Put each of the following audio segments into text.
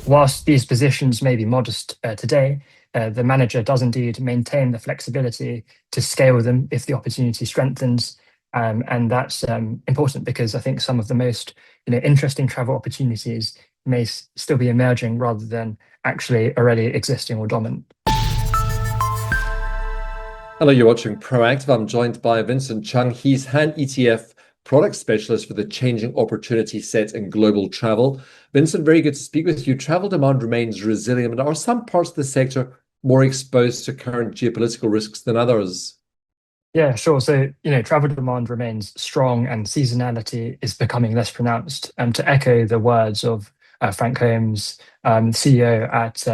whilst these positions may be modest today, the manager does indeed maintain the flexibility to scale them if the opportunity strengthens. And that's important because I think some of the most interesting travel opportunities may still be emerging rather than actually already existing or dominant. Hello, you're watching Proactive. I'm joined by Vincent Chung. He's HANetf product specialist for the changing opportunity set in global travel. Vincent, very good to speak with you. Travel demand remains resilient, but are some parts of the sector more exposed to current geopolitical risks than others? Yeah, sure. So, travel demand remains strong and seasonality is becoming less pronounced. And to echo the words of Frank Holmes, CEO at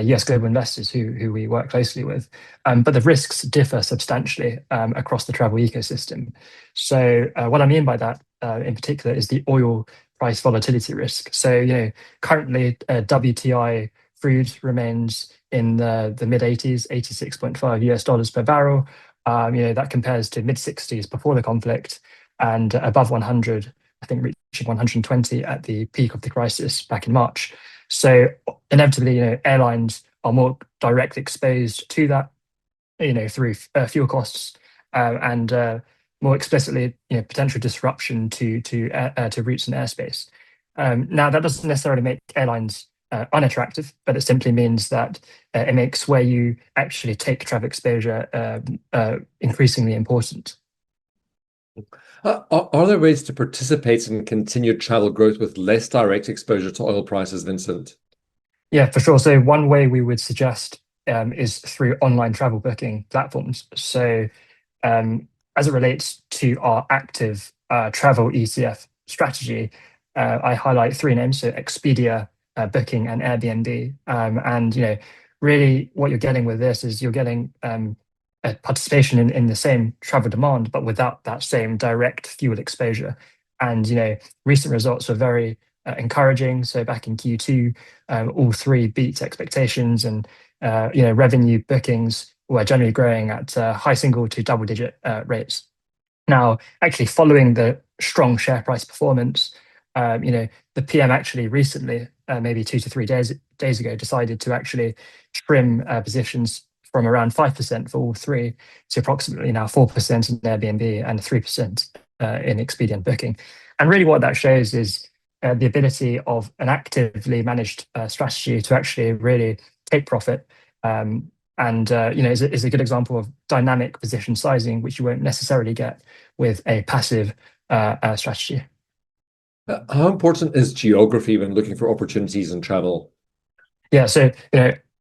US Global Investors, who we work closely with. But the risks differ substantially across the travel ecosystem. So what I mean by that in particular is the oil price volatility risk. So, currently WTI crude remains in the mid 80s, $86.5 per barrel. That compares to mid 60s before the conflict and above 100, I think reaching 120 at the peak of the crisis back in March. So inevitably, airlines are more directly exposed to that, through fuel costs and more explicitly, potential disruption to routes and airspace. Now, that doesn't necessarily make airlines unattractive, but it simply means that it makes where you actually take travel exposure increasingly important. Are there ways to participate in continued travel growth with less direct exposure to oil prices, Vincent? Yeah, for sure. So one way we would suggest is through online travel booking platforms. So as it relates to our active travel ETF strategy, I highlight three names, so Expedia, Booking, and Airbnb. And really what you're getting with this is you're getting a participation in the same travel demand, but without that same direct fuel exposure. And recent results were very encouraging. So back in Q2, all three beat expectations, and revenue bookings were generally growing at high single to double digit rates. Now, actually, following the strong share price performance, the PM actually recently, maybe 2 to 3 days ago, decided to actually trim positions from around 5% for all three to approximately now 4% in Airbnb and 3% in Expedia and Booking. And really what that shows is the ability of an actively managed strategy to actually really take profit. Is a good example of dynamic position sizing, which you won't necessarily get with a passive strategy. How important is geography when looking for opportunities in travel? Yeah, so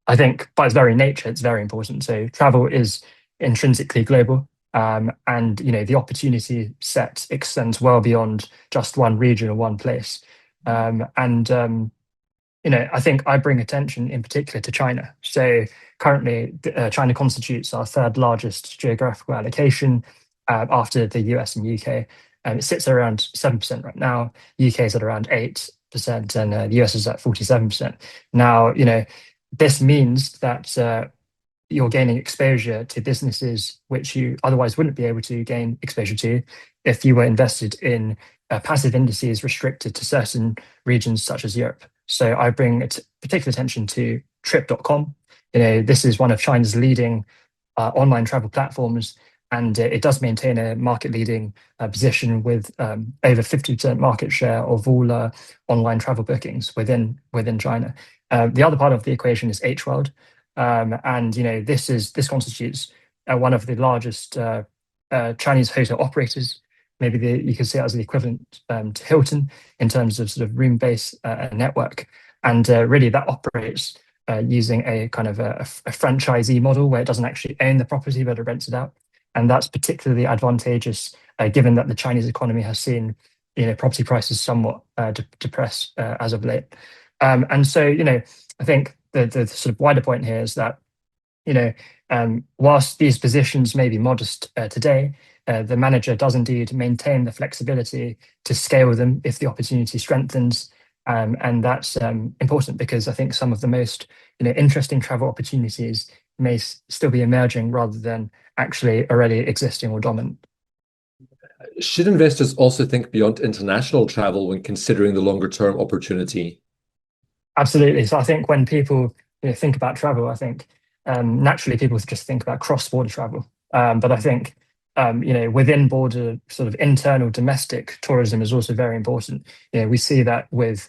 I think by its very nature, it's very important. So travel is intrinsically global, and the opportunity set extends well beyond just one region or one place. I think I bring attention in particular to China. So currently, China constitutes our third largest geographical allocation after the US and UK. It sits at around 7% right now. UK is at around 8%, and the US is at 47%. Now, this means that you're gaining exposure to businesses which you otherwise wouldn't be able to gain exposure to if you were invested in passive indices restricted to certain regions such as Europe. So I bring particular attention to trip.com. This is one of China's leading online travel platforms, and it does maintain a market-leading position with over 50% market share of all online travel bookings within China. The other part of the equation is HWorld, and this constitutes one of the largest Chinese hotel operators. Maybe you could say it as the equivalent to Hilton in terms of sort of room-based network, and really that operates using a kind of a franchisee model where it doesn't actually own the property but it rents it out. And that's particularly advantageous given that the Chinese economy has seen property prices somewhat depressed as of late. And so I think the sort of wider point here is that whilst these positions may be modest today, the manager does indeed maintain the flexibility to scale them if the opportunity strengthens. And that's important because I think some of the most interesting travel opportunities may still be emerging rather than actually already existing or dominant. Should investors also think beyond international travel when considering the longer term opportunity? Absolutely. So I think when people think about travel, I think naturally people just think about cross-border travel. But I think within border sort of internal domestic tourism is also very important. We see that with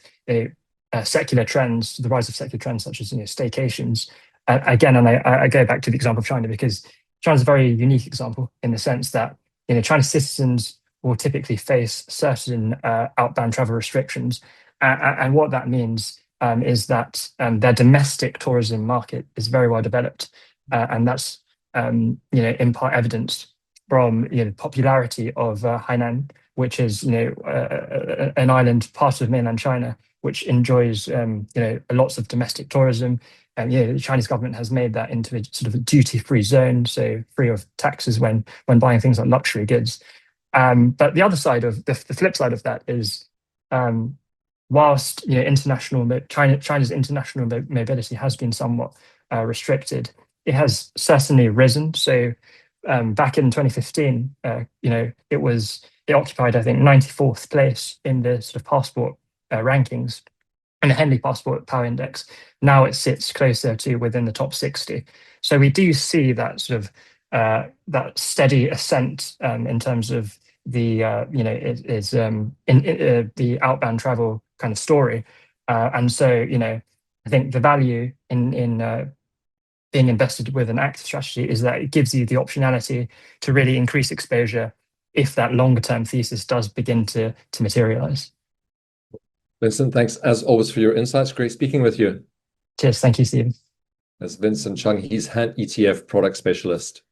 secular trends, the rise of secular trends such as staycations. Again, and I go back to the example of China because China's a very unique example in the sense that Chinese citizens will typically face certain outbound travel restrictions, and what that means is that their domestic tourism market is very well developed, and that's in part evidenced from the popularity of Hainan, which is an island part of mainland China, which enjoys lots of domestic tourism. And the Chinese government has made that into a sort of a duty-free zone, so free of taxes when buying things like luxury goods. But the other side of the flip side of that is whilst China's international mobility has been somewhat restricted, it has certainly risen. So back in 2015, it occupied, I think, 94th place in the sort of passport rankings and the Henley Passport Power Index. Now it sits closer to within the top 60. So we do see that sort of that steady ascent in terms of the it is in the outbound travel kind of story, and so I think the value in being invested with an active strategy is that it gives you the optionality to really increase exposure if that longer term thesis does begin to materialize. Vincent, thanks as always for your insights. Great speaking with you. Cheers. Thank you, Stephen. That's Vincent Chung. He's HANetf product specialist.